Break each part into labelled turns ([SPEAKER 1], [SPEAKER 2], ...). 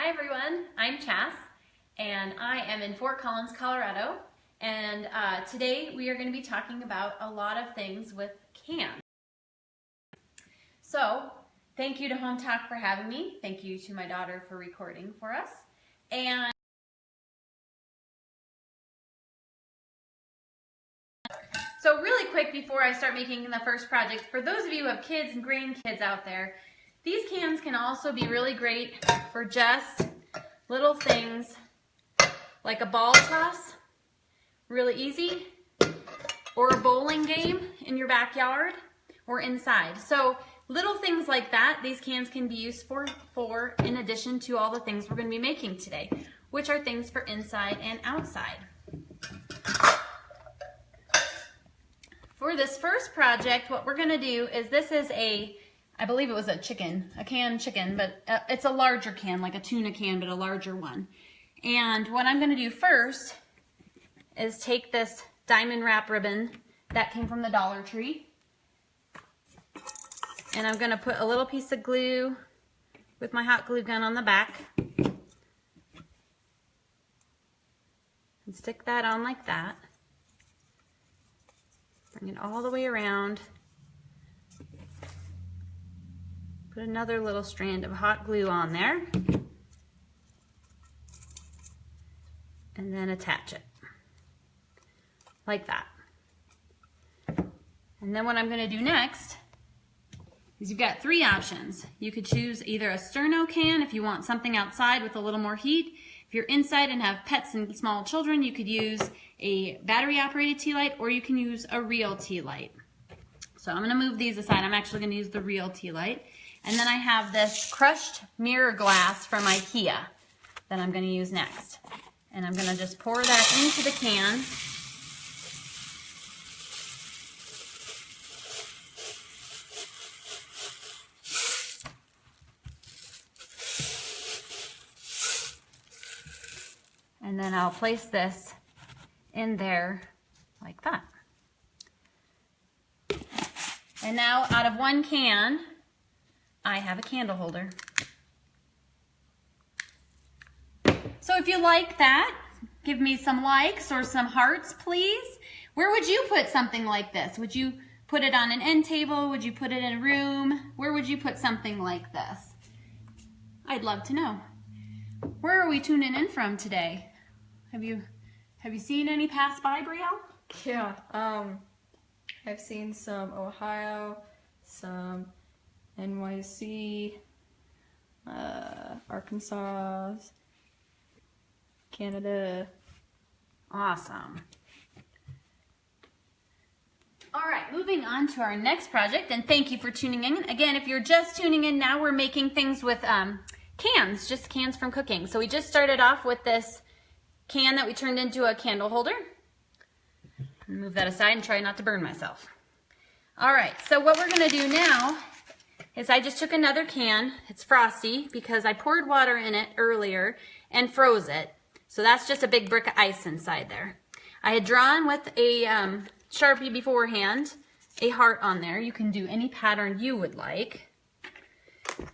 [SPEAKER 1] Hi everyone, I'm Chas, and I am in Fort Collins, Colorado, and today we are going to be talking about a lot of things with cans. So, thank you to Hometalk for having me. Thank you to my daughter for recording for us. And so really quick before I start making the first project, for those of you who have kids and grandkids out there, these cans can also be really great for just little things like a ball toss, really easy, or a bowling game in your backyard or inside. So little things like that, these cans can be used for in addition to all the things we're going to be making today, which are things for inside and outside. For this first project, what we're going to do is this is I believe it was a canned chicken, but it's a larger can, like a tuna can, but a larger one. And what I'm going to do first is take this diamond wrap ribbon that came from the Dollar Tree, and I'm going to put a little piece of glue with my hot glue gun on the back and stick that on like that. Bring it all the way around. Put another little strand of hot glue on there. And then attach it. Like that. And then what I'm going to do next is you've got three options. You could choose either a sterno can if you want something outside with a little more heat. If you're inside and have pets and small children, you could use a battery operated tea light, or you can use a real tea light. So I'm going to move these aside. I'm actually going to use the real tea light. And then I have this crushed mirror glass from IKEA that I'm going to use next. And I'm going to just pour that into the can. And then I'll place this in there like that. And now out of one can, I have a candle holder. So if you like that, give me some likes or some hearts, please. Where would you put something like this? Would you put it on an end table? Would you put it in a room? Where would you put something like this? I'd love to know. Where are we tuning in from today? Have you seen any pass by, Brielle?
[SPEAKER 2] Yeah, I've seen some Ohio, some NYC, Arkansas, Canada.
[SPEAKER 1] Awesome. All right, moving on to our next project, and thank you for tuning in. Again, if you're just tuning in now, we're making things with cans, just cans from cooking. So we just started off with this can that we turned into a candle holder. Move that aside and try not to burn myself. All right, so what we're gonna do now is I just took another can. It's frosty because I poured water in it earlier and froze it. So that's just a big brick of ice inside there. I had drawn with a Sharpie beforehand a heart on there. You can do any pattern you would like.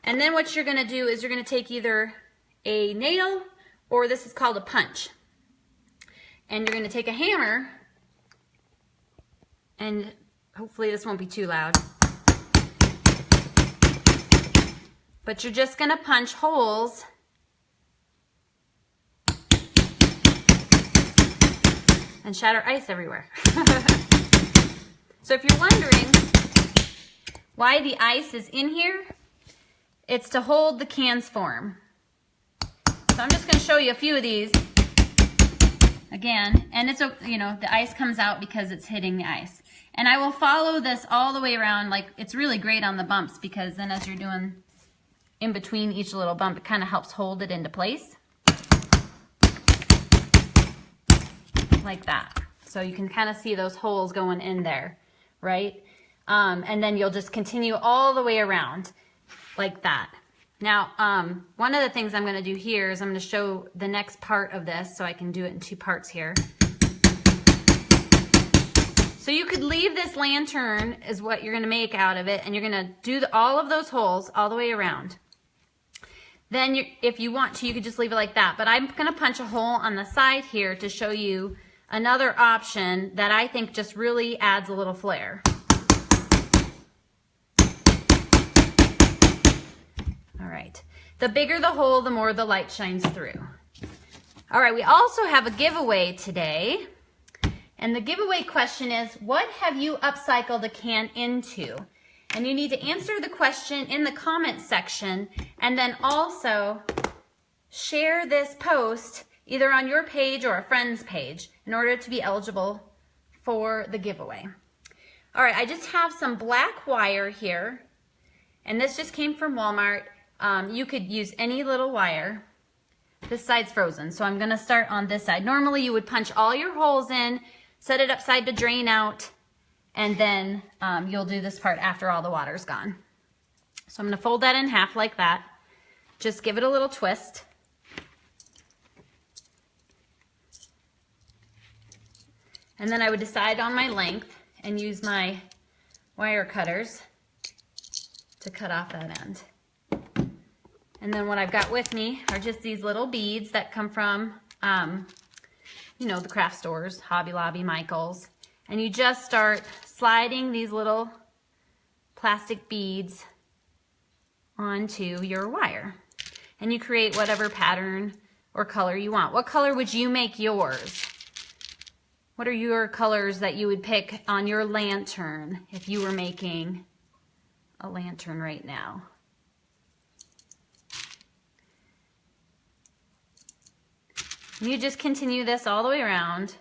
[SPEAKER 1] And then what you're gonna do is you're gonna take either a nail, or this is called a punch. And you're gonna take a hammer, and hopefully this won't be too loud, but you're just gonna punch holes and shatter ice everywhere. So if you're wondering why the ice is in here, it's to hold the can's form. So I'm just gonna show you a few of these again, and it's, you know, the ice comes out because it's hitting the ice. And I will follow this all the way around. Like, it's really great on the bumps because then as you're doing in between each little bump, it kind of helps hold it into place. Like that. So you can kind of see those holes going in there, right? And then you'll just continue all the way around like that. Now, one of the things I'm going to do here is I'm going to show the next part of this, so I can do it in two parts here. So you could leave this lantern is what you're going to make out of it, and you're going to do all of those holes all the way around. Then if you want to, you could just leave it like that. But I'm gonna punch a hole on the side here to show you another option that I think just really adds a little flair. All right, the bigger the hole, the more the light shines through. All right, we also have a giveaway today. And the giveaway question is, what have you upcycled a can into? And you need to answer the question in the comment section, and then also share this post either on your page or a friend's page in order to be eligible for the giveaway. All right, I just have some black wire here, and this just came from Walmart. You could use any little wire. This side's frozen, so I'm gonna start on this side. Normally you would punch all your holes in, set it upside to drain out, and then you'll do this part after all the water's gone. So I'm gonna fold that in half like that. Just give it a little twist. And then I would decide on my length and use my wire cutters to cut off that end. And then what I've got with me are just these little beads that come from, you know, the craft stores, Hobby Lobby, Michael's. And you just start sliding these little plastic beads onto your wire. And you create whatever pattern or color you want. What color would you make yours? What are your colors that you would pick on your lantern if you were making a lantern right now? And you just continue this all the way around.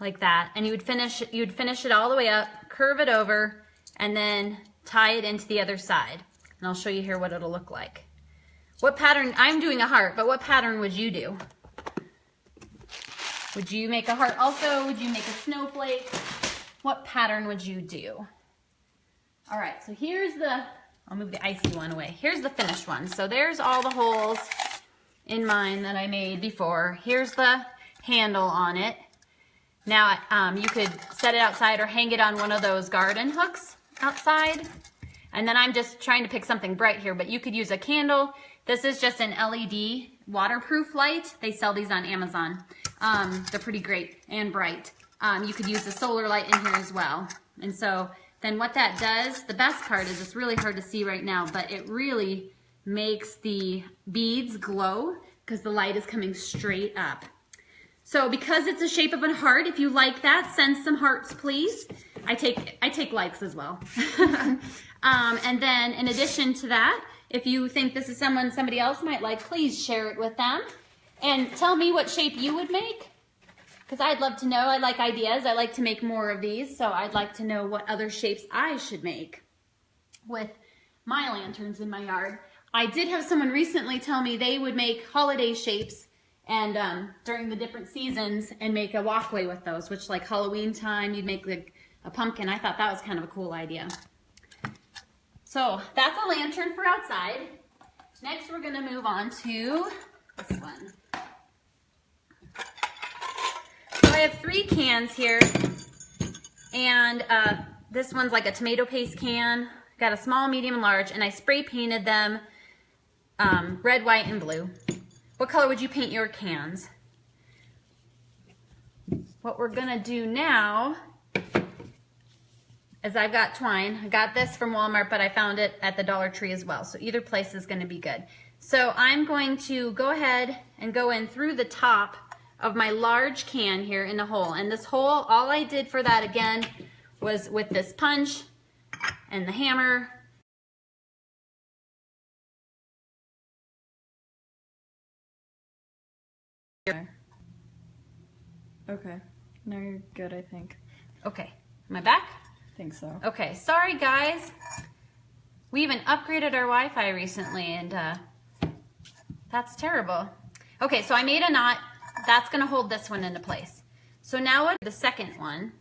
[SPEAKER 1] Like that. And you'd finish it all the way up, curve it over, and then tie it into the other side. And I'll show you here what it'll look like. What pattern? I'm doing a heart, but what pattern would you do? Would you make a heart also? Would you make a snowflake? What pattern would you do? All right, so here's the, I'll move the icy one away. Here's the finished one. So there's all the holes in mine that I made before. Here's the handle on it. Now you could set it outside or hang it on one of those garden hooks outside. And then I'm just trying to pick something bright here, but you could use a candle. This is just an LED waterproof light. They sell these on Amazon. They're pretty great and bright. You could use a solar light in here as well. And so then what that does, the best part is it's really hard to see right now, but it really makes the beads glow because the light is coming straight up. So because it's a shape of a heart, if you like that, send some hearts, please. I take likes as well. And then in addition to that, if you think this is somebody else might like, please share it with them. And tell me what shape you would make. Because I'd love to know. I like ideas. I like to make more of these. So I'd like to know what other shapes I should make with my lanterns in my yard. I did have someone recently tell me they would make holiday shapes and during the different seasons and make a walkway with those, which like Halloween time, you'd make like a pumpkin. I thought that was kind of a cool idea. So that's a lantern for outside. Next, we're gonna move on to this one. So I have 3 cans here, and this one's like a tomato paste can. Got a small, medium, and large, and I spray painted them red, white, and blue. What color would you paint your cans? What we're gonna do now is I've got twine. I got this from Walmart, but I found it at the Dollar Tree as well. So either place is gonna be good. So I'm going to go ahead and go in through the top of my large can here in the hole. And this hole, all I did for that again was with this punch and the hammer.
[SPEAKER 2] Okay, now you're good, I think.
[SPEAKER 1] Okay, am I back?
[SPEAKER 2] I think so.
[SPEAKER 1] Okay, sorry guys. We even upgraded our Wi-Fi recently and that's terrible. Okay, so I made a knot. That's gonna hold this one into place. So now what? The second one.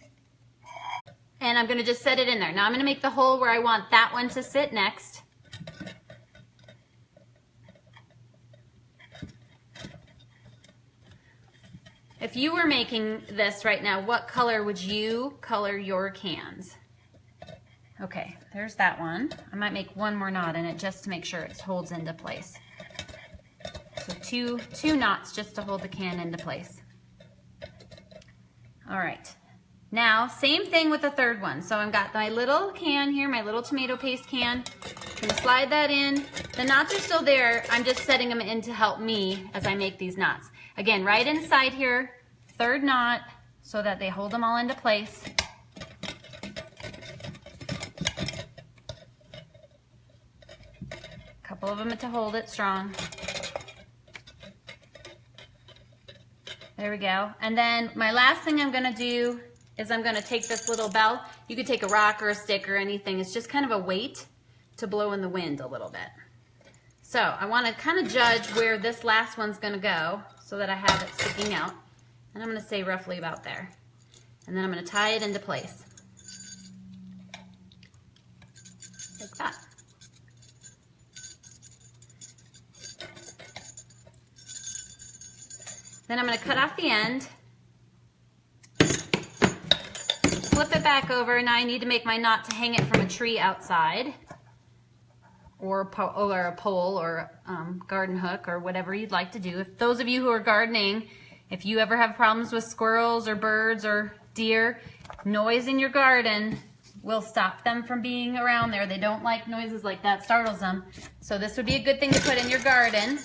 [SPEAKER 1] And I'm gonna just set it in there. Now I'm gonna make the hole where I want that one to sit next. If you were making this right now, what color would you color your cans? Okay, there's that one. I might make one more knot in it just to make sure it holds into place. So two knots just to hold the can into place. All right, now same thing with the third one. So I've got my little can here, my little tomato paste can. I'm gonna slide that in. The knots are still there. I'm just setting them in to help me as I make these knots. Again, right inside here, third knot, so that they hold them all into place. A couple of them to hold it strong. There we go. And then my last thing I'm gonna do is I'm gonna take this little bell. You could take a rock or a stick or anything. It's just kind of a weight to blow in the wind a little bit. So I wanna kind of judge where this last one's gonna go so that I have it sticking out. And I'm gonna say roughly about there. And then I'm gonna tie it into place. Like that. Then I'm going to cut off the end, flip it back over. Now I need to make my knot to hang it from a tree outside, or a pole, or garden hook, or whatever you'd like to do. If those of you who are gardening, if you ever have problems with squirrels or birds or deer, noise in your garden will stop them from being around there. They don't like noises like that, startles them. So this would be a good thing to put in your garden.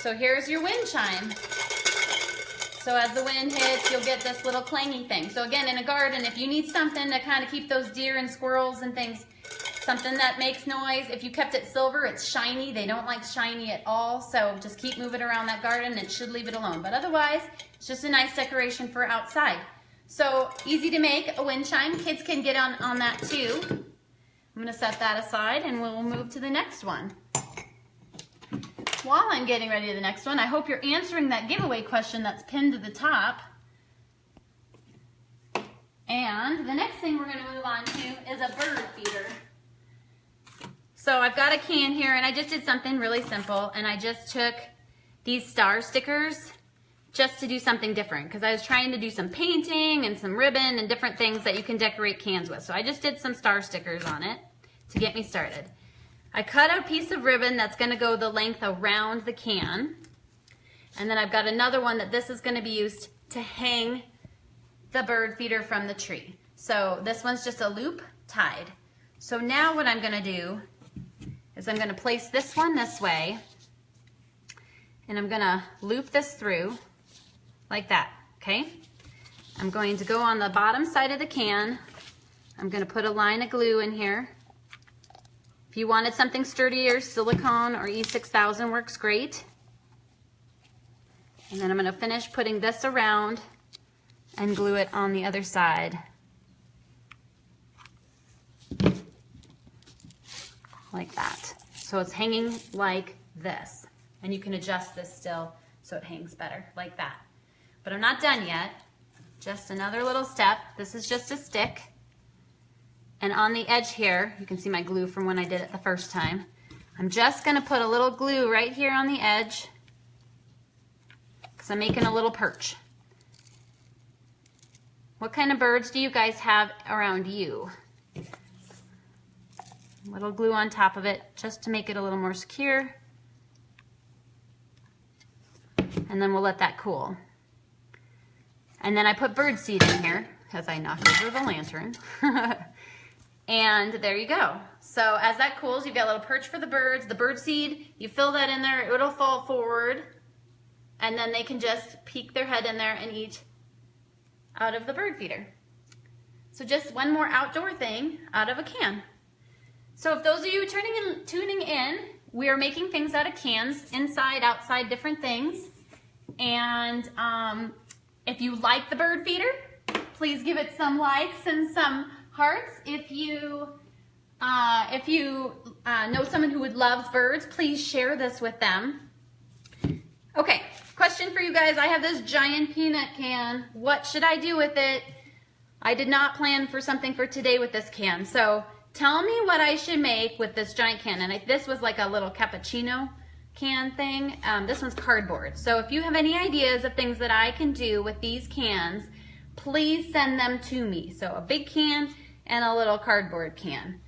[SPEAKER 1] So here's your wind chime. So as the wind hits, you'll get this little clangy thing. So again, in a garden, if you need something to kind of keep those deer and squirrels and things, something that makes noise, if you kept it silver, it's shiny. They don't like shiny at all. So just keep moving around that garden. It should leave it alone. But otherwise, it's just a nice decoration for outside. So easy to make, a wind chime. Kids can get on that too. I'm gonna set that aside and we'll move to the next one. While I'm getting ready to the next one, I hope you're answering that giveaway question that's pinned to the top. And the next thing we're going to move on to is a bird feeder. So I've got a can here, and I just did something really simple, and I just took these star stickers just to do something different, because I was trying to do some painting and some ribbon and different things that you can decorate cans with. So I just did some star stickers on it to get me started. I cut a piece of ribbon that's going to go the length around the can, and then I've got another one that this is going to be used to hang the bird feeder from the tree. So this one's just a loop tied. So now what I'm going to do is I'm going to place this one this way, and I'm going to loop this through like that, okay? I'm going to go on the bottom side of the can. I'm going to put a line of glue in here. If you wanted something sturdier, silicone or E6000 works great. And then I'm going to finish putting this around and glue it on the other side. Like that. So it's hanging like this. And you can adjust this still so it hangs better, like that. But I'm not done yet. Just another little step. This is just a stick. And on the edge here, you can see my glue from when I did it the first time. I'm just going to put a little glue right here on the edge because I'm making a little perch. What kind of birds do you guys have around you? A little glue on top of it just to make it a little more secure. And then we'll let that cool. And then I put bird seed in here as I knocked over the lantern. And there you go. So as that cools, you've got a little perch for the birds. The bird seed, you fill that in there, it'll fall forward, and then they can just peek their head in there and eat out of the bird feeder. So just one more outdoor thing out of a can. So if those of you tuning in, we are making things out of cans, inside, outside, different things. And if you like the bird feeder, please give it some likes and some hearts. If you know someone who loves birds, please share this with them. Okay, question for you guys. I have this giant peanut can. What should I do with it? I did not plan for something for today with this can. So tell me what I should make with this giant can. And this was like a little cappuccino can thing. This one's cardboard. So if you have any ideas of things that I can do with these cans, please send them to me. So a big can and a little cardboard can.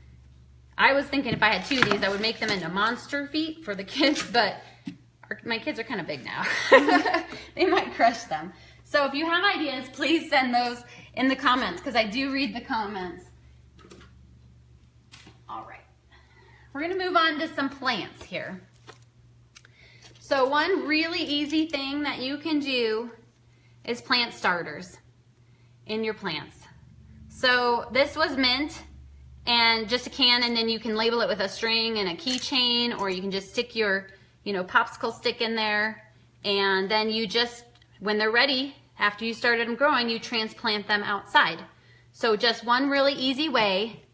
[SPEAKER 1] I was thinking if I had 2 of these, I would make them into monster feet for the kids, but my kids are kind of big now. They might crush them. So if you have ideas, please send those in the comments, because I do read the comments. All right. We're going to move on to some plants here. So one really easy thing that you can do is plant starters in your plants. So this was mint and just a can, and then you can label it with a string and a keychain, or you can just stick your, popsicle stick in there, and then you just, when they're ready, after you started them growing, you transplant them outside. So just one really easy way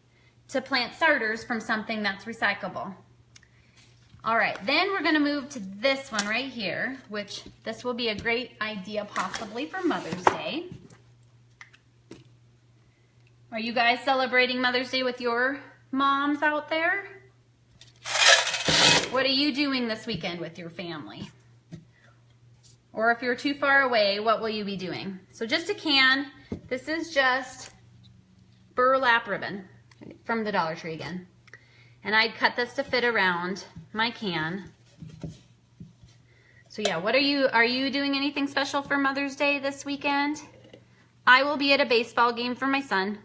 [SPEAKER 1] to plant starters from something that's recyclable. All right, then we're gonna move to this one right here, which this will be a great idea possibly for Mother's Day. Are you guys celebrating Mother's Day with your moms out there? What are you doing this weekend with your family? Or if you're too far away, what will you be doing? So just a can. This is just burlap ribbon from the Dollar Tree again. And I cut this to fit around my can. So yeah, what are you doing anything special for Mother's Day this weekend? I will be at a baseball game for my son.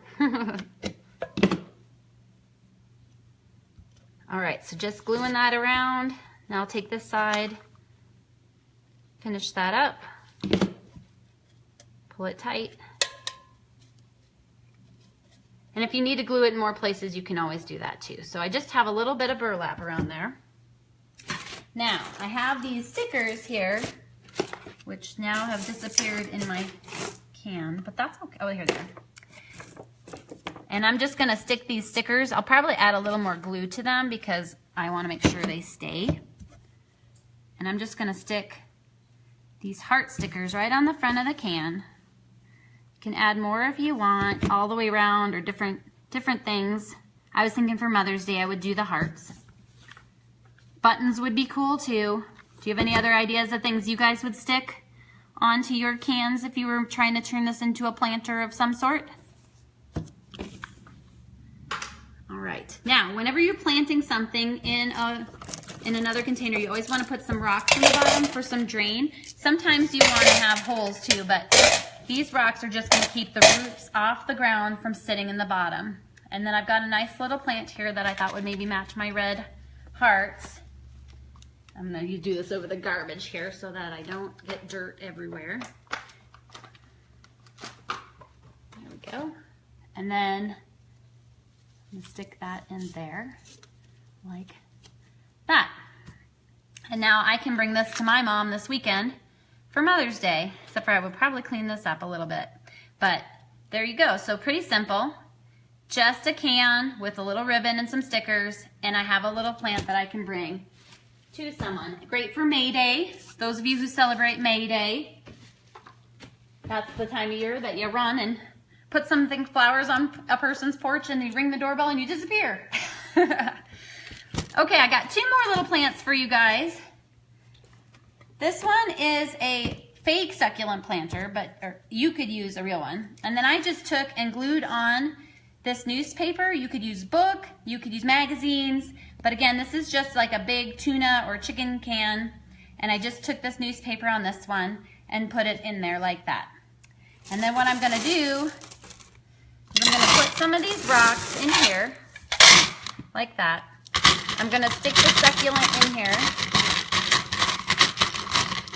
[SPEAKER 1] All right, so just gluing that around. Now I'll take this side, finish that up, pull it tight. And if you need to glue it in more places, you can always do that too. So I just have a little bit of burlap around there. Now, I have these stickers here, which now have disappeared in my can, but that's okay. Oh, here they are. And I'm just gonna stick these stickers. I'll probably add a little more glue to them because I wanna make sure they stay. And I'm just gonna stick these heart stickers right on the front of the can. You can add more if you want, all the way around, or different things. I was thinking for Mother's Day I would do the hearts. Buttons would be cool too. Do you have any other ideas of things you guys would stick onto your cans if you were trying to turn this into a planter of some sort? All right, now whenever you're planting something in another container, you always want to put some rocks in the bottom for some drain. Sometimes you want to have holes too, but these rocks are just going to keep the roots off the ground from sitting in the bottom. And then I've got a nice little plant here that I thought would maybe match my red hearts. I'm going to do this over the garbage here so that I don't get dirt everywhere. There we go. And then I'm going to stick that in there like that. And now I can bring this to my mom this weekend for Mother's Day, except for I would probably clean this up a little bit. But there you go. So pretty simple. Just a can with a little ribbon and some stickers, and I have a little plant that I can bring to someone. Great for May Day. Those of you who celebrate May Day, that's the time of year that you run and put flowers on a person's porch and you ring the doorbell and you disappear. Okay, I got 2 more little plants for you guys. This one is a fake succulent planter, but you could use a real one. And then I just took and glued on this newspaper. You could use book, you could use magazines, but again, this is just like a big tuna or chicken can. And I just took this newspaper on this one and put it in there like that. And then what I'm gonna do is I'm gonna put some of these rocks in here, like that. I'm gonna stick the succulent in here,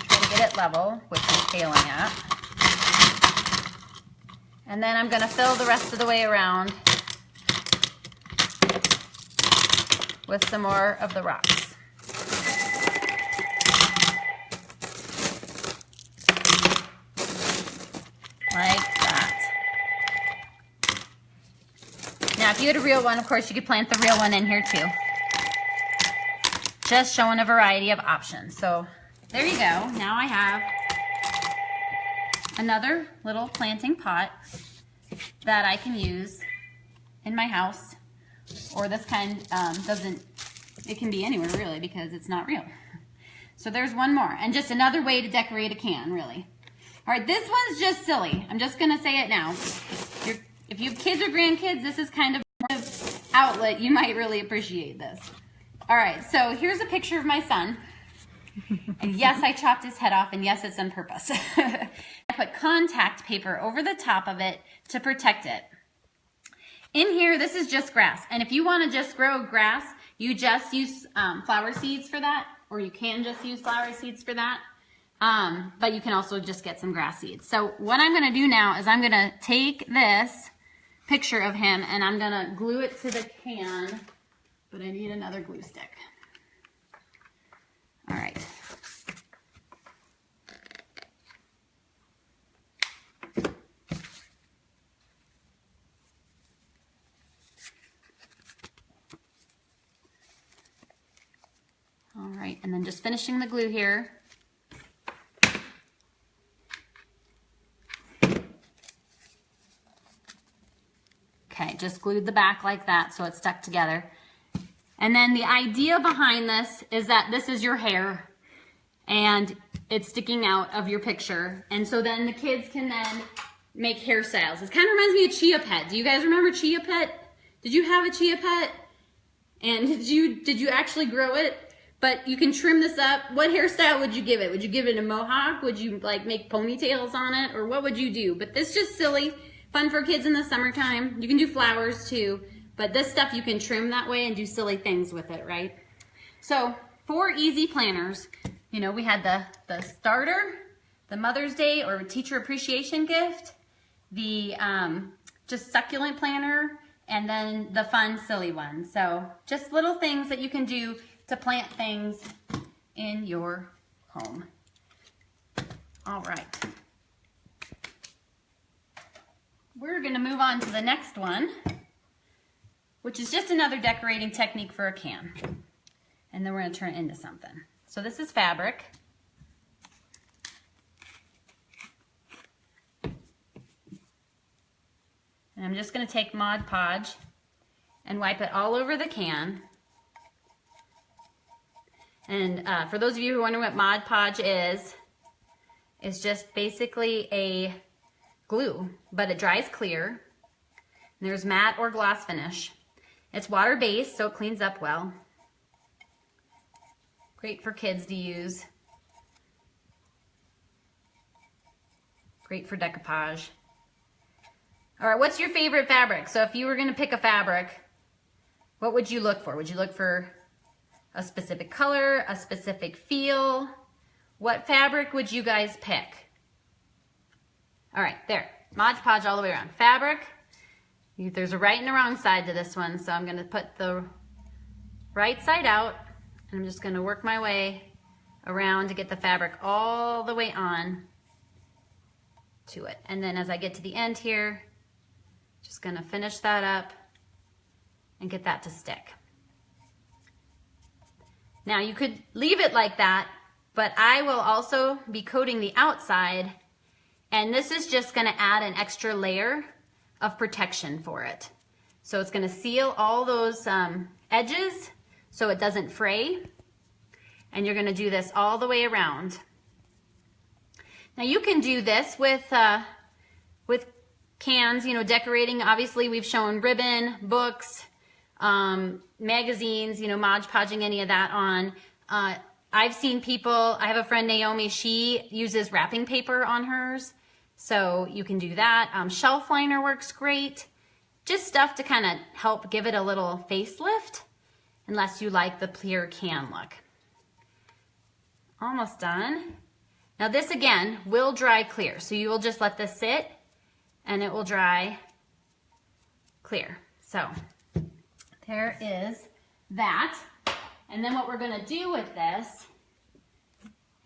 [SPEAKER 1] try to get it level, which I'm failing at. And then I'm gonna fill the rest of the way around with some more of the rocks. Like that. Now, if you had a real one, of course, you could plant the real one in here too. Just showing a variety of options. So there you go. Now I have another little planting pot that I can use in my house, or this kind it can be anywhere really because it's not real. So there's one more, and just another way to decorate a can, really. All right, this one's just silly. I'm just gonna say it now. if you have kids or grandkids, this is kind of an outlet. You might really appreciate this. All right, so here's a picture of my son. And yes, I chopped his head off, and yes, it's on purpose. I put contact paper over the top of it to protect it. In here, this is just grass. And if you want to just grow grass, you just use flower seeds for that, or you can just use flower seeds for that. But you can also just get some grass seeds. So what I'm going to do now is I'm going to take this picture of him and I'm going to glue it to the can, but I need another glue stick. All right. All right, and then just finishing the glue here. Okay, just glued the back like that so it's stuck together. And then the idea behind this is that this is your hair and it's sticking out of your picture. And so then the kids can then make hairstyles. It kind of reminds me of Chia Pet. Do you guys remember Chia Pet? Did you have a Chia Pet? And did you actually grow it? But you can trim this up. What hairstyle would you give it? Would you give it a mohawk? Would you like make ponytails on it? Or what would you do? But this is just silly, fun for kids in the summertime. You can do flowers too, but this stuff you can trim that way and do silly things with it, right? So 4 easy planners. You know, we had the starter, the Mother's Day or teacher appreciation gift, the just succulent planner, and then the fun silly one. So just little things that you can do to plant things in your home. All right. We're gonna move on to the next one, which is just another decorating technique for a can. And then we're gonna turn it into something. So this is fabric. And I'm just gonna take Mod Podge and wipe it all over the can. And for those of you who are wondering what Mod Podge is, it's just basically a glue, but it dries clear. And there's matte or gloss finish. It's water-based, so it cleans up well. Great for kids to use. Great for decoupage. All right, what's your favorite fabric? So if you were gonna pick a fabric, what would you look for? Would you look for a specific color, a specific feel? What fabric would you guys pick? All right, there. Mod Podge all the way around. Fabric. There's a right and a wrong side to this one, so I'm going to put the right side out, and I'm just going to work my way around to get the fabric all the way on to it. And then as I get to the end here, just going to finish that up and get that to stick. Now you could leave it like that, but I will also be coating the outside, and this is just gonna add an extra layer of protection for it. So it's gonna seal all those edges so it doesn't fray, and you're gonna do this all the way around. Now you can do this with cans, you know, decorating. Obviously we've shown ribbon, books, magazines, you know, Mod Podging any of that on. I've seen people, I have a friend Naomi, she uses wrapping paper on hers, so you can do that. Shelf liner works great. Just stuff to kind of help give it a little facelift, unless you like the clear can look. Almost done. Now this again will dry clear, so you will just let this sit and it will dry clear. So there is that. And then what we're gonna do with this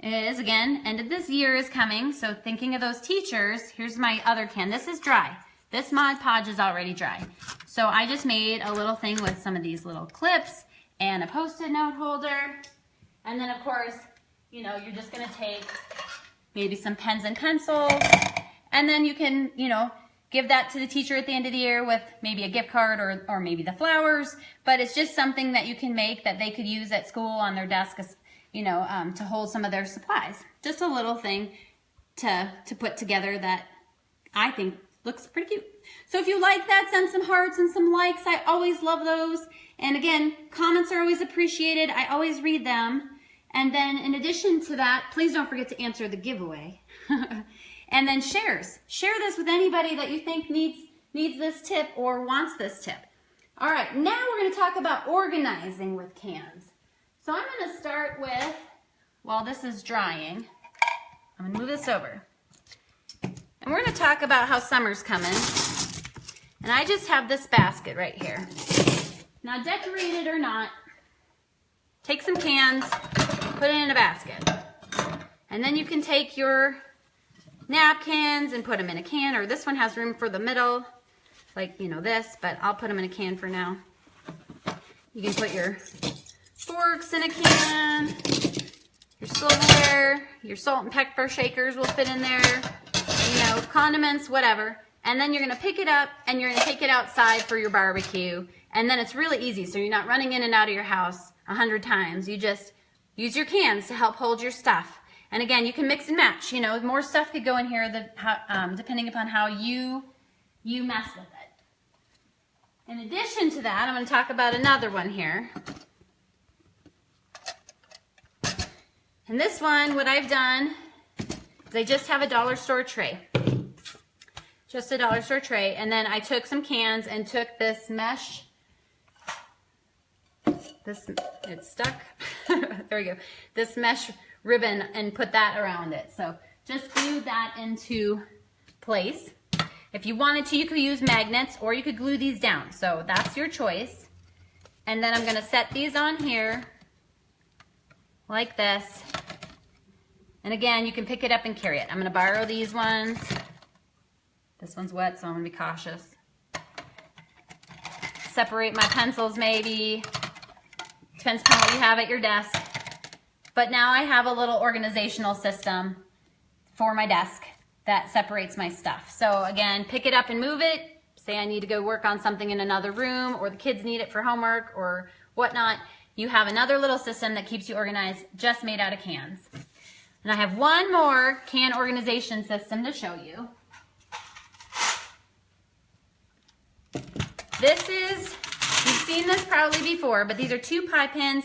[SPEAKER 1] is, again, end of this year is coming, so thinking of those teachers, here's my other can. This is dry. This Mod Podge is already dry. So I just made a little thing with some of these little clips and a Post-it note holder. And then of course, you know, you're just gonna take maybe some pens and pencils, and then you can, you know, give that to the teacher at the end of the year with maybe a gift card or maybe the flowers, but it's just something that you can make that they could use at school on their desk, you know, to hold some of their supplies. Just a little thing to put together that I think looks pretty cute. So if you like that, send some hearts and some likes. I always love those. And again, comments are always appreciated. I always read them. And then in addition to that, please don't forget to answer the giveaway. And then shares. Share this with anybody that you think needs this tip or wants this tip. All right, now we're going to talk about organizing with cans. So I'm going to start with, while this is drying, I'm going to move this over. And we're going to talk about how summer's coming. And I just have this basket right here. Now, decorated or not, take some cans, put it in a basket. And then you can take your napkins and put them in a can, or this one has room for the middle, like, you know, this, but I'll put them in a can for now. You can put your forks in a can, your silverware, your salt and pepper shakers will fit in there, you know, condiments, whatever. And then you're going to pick it up and you're going to take it outside for your barbecue. And then it's really easy, so you're not running in and out of your house 100 times. You just use your cans to help hold your stuff. And again, you can mix and match. You know, more stuff could go in here depending upon how you mess with it. In addition to that, I'm going to talk about another one here. And this one, what I've done is I just have a dollar store tray. Just a dollar store tray. And then I took some cans and took this mesh. It's stuck. There we go. This mesh ribbon and put that around it. So just glue that into place. If you wanted to, you could use magnets or you could glue these down. So that's your choice. And then I'm going to set these on here like this. And again, you can pick it up and carry it. I'm going to borrow these ones. This one's wet, so I'm going to be cautious. Separate my pencils maybe. Depends on what you have at your desk. But now I have a little organizational system for my desk that separates my stuff. So again, pick it up and move it. Say I need to go work on something in another room, or the kids need it for homework or whatnot. You have another little system that keeps you organized, just made out of cans. And I have one more can organization system to show you. This is, you've seen this probably before, but these are 2 pie pins,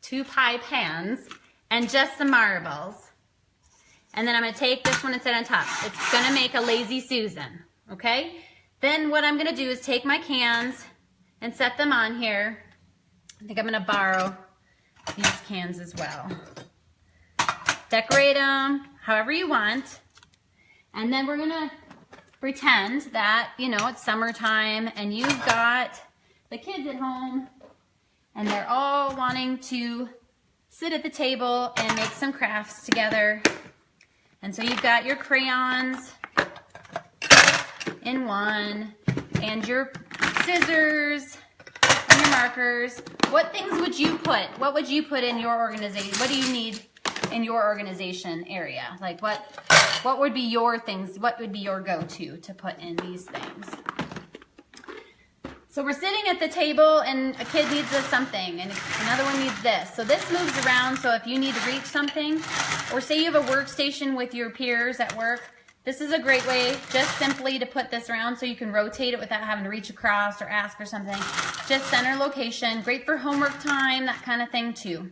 [SPEAKER 1] 2 pie pans, and just some marbles. And then I'm going to take this one and set on top. It's going to make a lazy Susan, okay? Then what I'm going to do is take my cans and set them on here. I think I'm going to borrow these cans as well. Decorate them however you want. And then we're going to pretend that, you know, it's summertime and you've got the kids at home and they're all wanting to sit at the table and make some crafts together. And so you've got your crayons in one and your scissors and your markers. What things would you put? What would you put in your organization? What do you need in your organization area? Like what would be your things? What would be your go-to to put in these things? So we're sitting at the table and a kid needs something and another one needs this. So this moves around, so if you need to reach something, or say you have a workstation with your peers at work, this is a great way just simply to put this around so you can rotate it without having to reach across or ask for something. Just center location, great for homework time, that kind of thing too.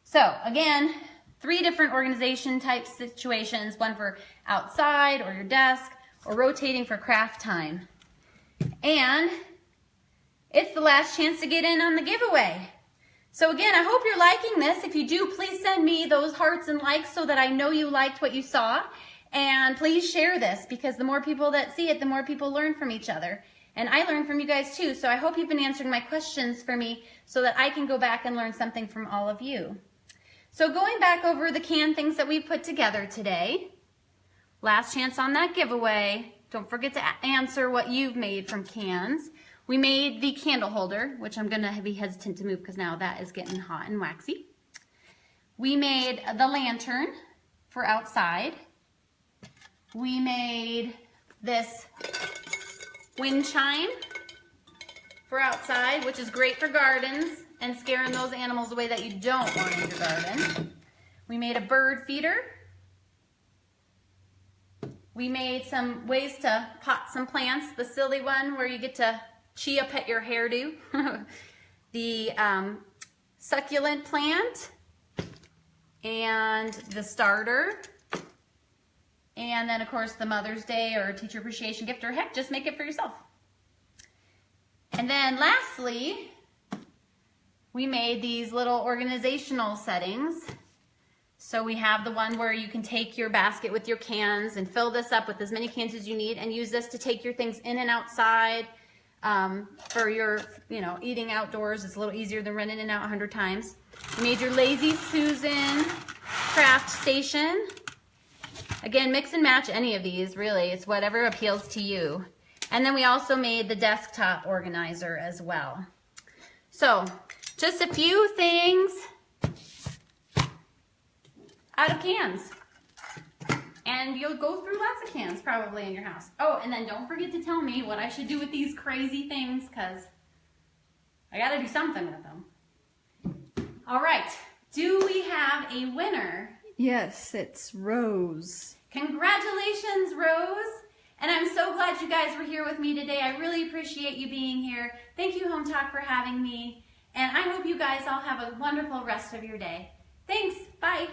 [SPEAKER 1] So again, 3 different organization type situations, one for outside or your desk, or rotating for craft time. And it's the last chance to get in on the giveaway. So again, I hope you're liking this. If you do, please send me those hearts and likes so that I know you liked what you saw. And please share this, because the more people that see it, the more people learn from each other. And I learn from you guys too. So I hope you've been answering my questions for me so that I can go back and learn something from all of you. So going back over the can things that we put together today, last chance on that giveaway. Don't forget to answer what you've made from cans. We made the candle holder, which I'm going to be hesitant to move because now that is getting hot and waxy. We made the lantern for outside. We made this wind chime for outside, which is great for gardens and scaring those animals away that you don't want in your garden. We made a bird feeder. we made some ways to pot some plants. The silly one where you get to chia pet your hairdo. The succulent plant. And the starter. And then of course the Mother's Day or Teacher Appreciation Gift, or heck, just make it for yourself. And then lastly, we made these little organizational settings. So we have the one where you can take your basket with your cans and fill this up with as many cans as you need and use this to take your things in and outside for your, eating outdoors. It's a little easier than running in and out 100 times. We made your Lazy Susan craft station. Again, mix and match any of these, really. It's whatever appeals to you. And then we also made the desktop organizer as well. So, just a few things out of cans. And you'll go through lots of cans probably in your house. Oh, and then don't forget to tell me what I should do with these crazy things, because I gotta do something with them. All right, do we have a winner?
[SPEAKER 2] Yes, it's Rose.
[SPEAKER 1] Congratulations, Rose. And I'm so glad you guys were here with me today. I really appreciate you being here. Thank you, Hometalk, for having me. And I hope you guys all have a wonderful rest of your day. Thanks. Bye.